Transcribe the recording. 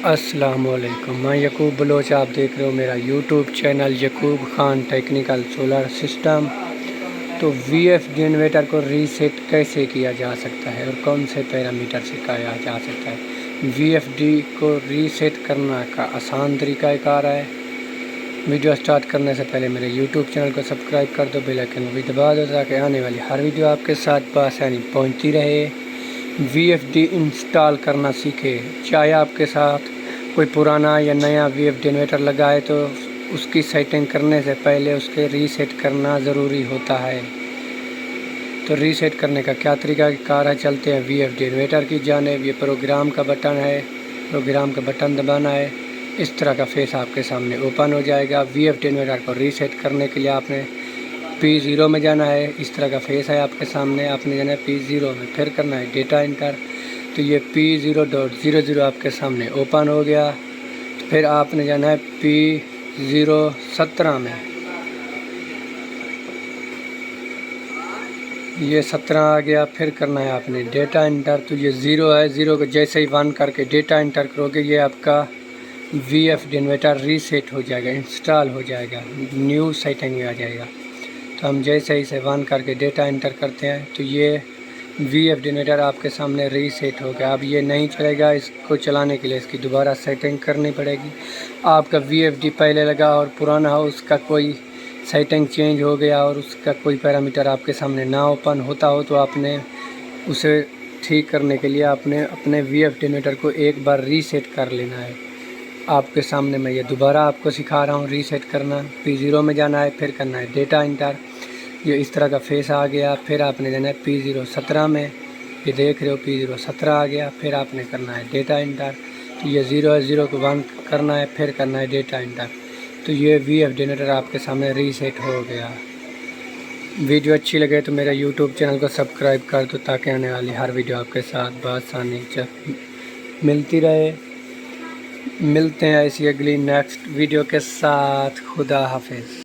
अस्सलामुअलैकुम, मैं यकूब बलोच। आप देख रहे हो मेरा YouTube channel Yakub Khan technical solar system. तो वीएफडी इन्वर्टर को रीसेट कैसे किया जा सकता है और कौन से पैरामीटर से किया जा सकता है। वीएफडी को रीसेट करने का आसान तरीक़ाकार है। वीडियो स्टार्ट करने से पहले मेरे यूट्यूब चैनल को सब्सक्राइब कर दो, बेल आइकन भी दबा दो ताकि आने वाली हर वीडियो आपके साथ बआसानी पहुँचती रहे। वीएफडी इंस्टॉल करना सीखे। चाहे आपके साथ कोई पुराना या नया वीएफडी इन्वर्टर लगा है तो उसकी सेटिंग करने से पहले उसके रीसेट करना ज़रूरी होता है। तो रीसेट करने का क्या तरीक़ाकार है, चलते हैं वीएफडी इन्वर्टर की जानिब। ये प्रोग्राम का बटन है, प्रोग्राम का बटन दबाना है। इस तरह का फेस आपके सामने ओपन हो जाएगा। वीएफडी इन्वर्टर को रीसेट करने के लिए आपने P0 में जाना है। इस तरह का फेस है आपके सामने, आपने जाना है P0 में, फिर करना है डेटा इंटर। तो ये P0.00 आपके सामने ओपन हो गया। तो फिर आपने जाना है P017 में, ये 17 आ गया। फिर करना है आपने डेटा इंटर। तो ये 0 है, 0 को जैसे ही 1 करके डेटा इंटर करोगे ये आपका वीएफडी इन्वर्टर रीसेट हो जाएगा, इंस्टॉल हो जाएगा, न्यू सेटिंग में आ जाएगा। तो हम जैसे ही इसे 1 करके डेटा इंटर करते हैं तो ये वीएफडी इन्वर्टर आपके सामने रीसेट हो गया। अब ये नहीं चलेगा, इसको चलाने के लिए इसकी दोबारा सेटिंग करनी पड़ेगी। आपका वीएफडी पहले लगा और पुराना हो, उसका कोई सेटिंग चेंज हो गया और उसका कोई पैरामीटर आपके सामने ना ओपन होता हो तो आपने उसे ठीक करने के लिए आपने अपने वीएफडी इन्वर्टर को एक बार रीसेट कर लेना है। आपके सामने मैं ये दोबारा आपको सिखा रहा हूँ रीसेट करना। P0 में जाना है, फिर करना है डेटा इंटर। ये इस तरह का फेस आ गया। फिर आपने जाना है P017 में, ये देख रहे हो P017 आ गया। फिर आपने करना है डेटा इंटर। तो ये 0 है, 0 को 1 करना है, फिर करना है डेटा इंटर। तो ये वीएफडी इन्वर्टर आपके सामने रीसेट हो गया। वीडियो अच्छी लगे तो मेरा यूट्यूब चैनल को सब्सक्राइब कर दो ताकि आने वाली हर वीडियो आपके साथ बआसानी मिलती रहे। मिलते हैं ऐसी अगली नेक्स्ट वीडियो के साथ। खुदा हाफिज़।